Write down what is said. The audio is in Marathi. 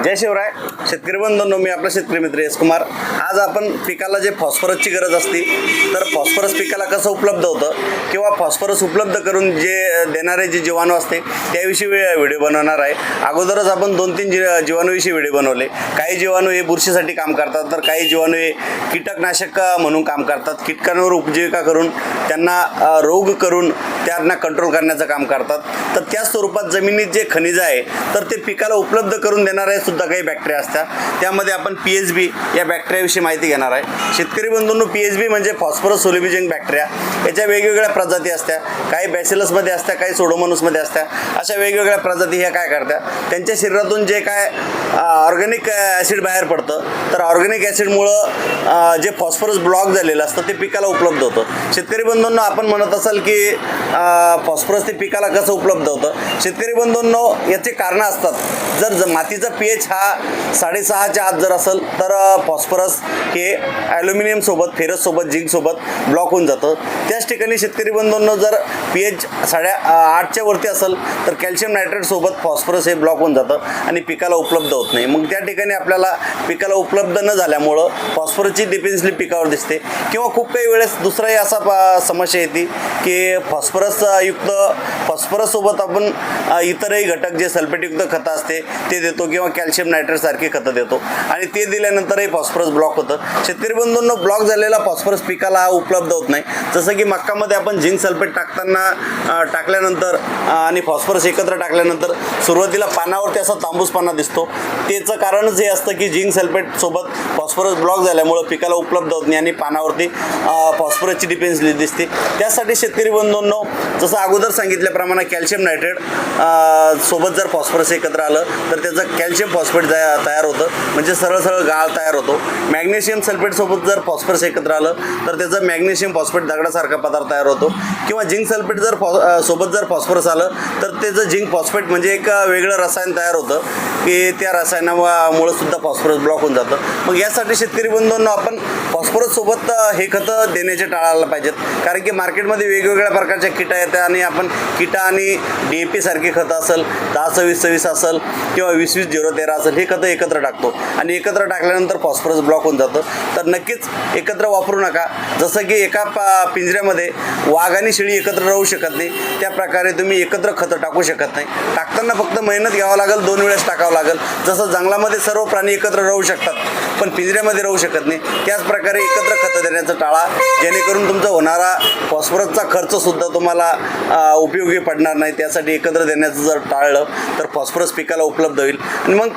जय शिवराय. शेतकरी बंधूंनो, मी आपला शेतकरी मित्र एस कुमार. आज आपण पिकाला जे फॉस्फरसची गरज असते तर फॉस्फरस पिकाला कसं उपलब्ध होतं किंवा फॉस्फरस उपलब्ध करून जे देणारे जे जीवाणू असते त्याविषयी व्हिडिओ बनवणार आहे. अगोदरच आपण 2-3 जीवाणूविषयी व्हिडिओ बनवले. काही जीवाणू हे बुरशीसाठी काम करतात तर काही जीवाणू हे कीटकनाशक म्हणून काम करतात. कीटकांवर उपजीविका करून त्यांना रोग करून त्यांना कंट्रोल करण्याचं काम करतात. तर त्या स्वरूपात जमिनीत जे खनिज आहे तर ते पिकाला उपलब्ध करून देणारे सुद्धा काही बॅक्टेरिया असतात. त्यामध्ये आपण PHB या बॅक्टेरियाविषयी माहिती घेणार आहे. शेतकरी बंधूंनो, PHB म्हणजे फॉस्फरस सोल्युबल बॅक्टेरिया. याच्या वेगवेगळ्या प्रजाती असतात. काही बॅसिलसमध्ये असतात, काही सोडोमोनसमध्ये असतात. अशा वेगवेगळ्या प्रजाती ह्या काय करतात, त्यांच्या शरीरातून जे काय ऑर्गॅनिक ॲसिड बाहेर पडतं तर ऑर्गॅनिक ॲसिडमुळं जे फॉस्फरस ब्लॉक झालेलं असतं ते पिकाला उपलब्ध होतं. शेतकरी बंधूंनो, आपण म्हणत असाल की फॉस्फरस ते पिकाला कसं उपलब्ध होतं. शेतकरी बंधूंनो, याचे कारणं असतात. जर मातीचा pH हा 6.5च्या आत जर असेल तर फॉस्फरस हे ॲल्युमिनियमसोबत, फेरससोबत, झिंकसोबत ब्लॉक होऊन जातं. त्याच ठिकाणी शेतकरी बंधूंनो, जर pH 8.5च्या वरती असेल तर कॅल्शियम नायट्रेटसोबत फॉस्फरस हे ब्लॉक होऊन जातं आणि पिकाला उपलब्ध होत नाही. मग त्या ठिकाणी आपल्याला पिकाला उपलब्ध न झाल्यामुळं फॉस्फरसची डिफिशियन्सी पिकावर दिसते. किंवा खूप काही वेळेस दुसराही असा समस्या येते की फॉस्फरससोबत आपण इतरही घटक जे सल्फेटयुक्त खतं असते ते देतो किंवा कॅल्शियम नायट्रेटसारखी खतं देतो आणि ते दिल्यानंतरही फॉस्फरस ब्लॉक होतं. शेतकरी बंधूंनो, ब्लॉक झालेला फॉस्फरस पिकाला हा उपलब्ध होत नाही. जसं की मक्कामध्ये आपण झिंक सल्फेट टाकल्यानंतर आणि फॉस्फरस एकत्र टाकल्यानंतर सुरुवातीला पानावरती असा तांबूसपणा दिसतो. त्याचं कारणच हे असतं की झिंक सल्फेटसोबत फॉस्फरस ब्लॉक झाल्यामुळं पिकाला उपलब्ध होत नाही आणि पानावरती फॉस्फरसची डिफिशियन्सी दिसते. त्यासाठी शेतकरी बंधूंनो, जसं अगोदर सांगितल्याप्रमाणे कॅल्शियम नायट्रेट सोबत जर फॉस्फरस एकत्र आलं तर त्याचं कॅल्शियम फॉस्फेट तयार होतं, म्हणजे सरळ गाळ तयार होतो. मॅग्नेशियम सल्फेटसोबत जर फॉस्फरस एकत्र आलं तर त्याचं मॅग्नेशियम फॉस्फेट दगडासारखा पदार्थ तयार होतो. किंवा झिंक सल्फेट सोबत जर फॉस्फरस आलं तर त्याचं झिंक फॉस्फेट म्हणजे एक वेगळं रसायन तयार होतं की त्या रसायनामुळे सुद्धा फॉस्फरस ब्लॉक होऊन जातं. मग यासाठी शेतकरी बंधूंना आपण फॉस्फरससोबत हे खतं देण्याचे टाळायला पाहिजेत. कारण की मार्केटमध्ये वेगवेगळ्या प्रकारच्या किटा येतात आणि आपण किटा आणि DAP सारखी खतं असेल, 10-26-26 असेल किंवा 20-20-0-13 असेल, हे खतं एकत्र टाकतो आणि एकत्र टाकल्यानंतर फॉस्फरस ब्लॉक होऊन जातं. तर नक्कीच एकत्र वापरू नका. जसं की एका पिंजऱ्यामध्ये वाघ आणि शेळी एकत्र राहू शकत नाही, त्या प्रकारे तुम्ही एकत्र खतं टाकू शकत नाही. टाकताना फक्त मेहनत घ्यावं लागेल, 2 वेळेस टाकावं लागेल. जसं जंगलामध्ये सर्व प्राणी एकत्र राहू शकतात पण पिंजऱ्यामध्ये राहू शकत नाही, त्याच प्रकारे एकत्र खतं देण्याचं टाळा, जेणेकरून तुमचा होणारा फॉस्फरसचा खर्चसुद्धा तुम्हाला उपयोगी पडणार नाही. त्यासाठी एकत्र देण्याचं जर टाळलं तर फॉस्फरस पिकाला उपलब्ध होईल आणि मग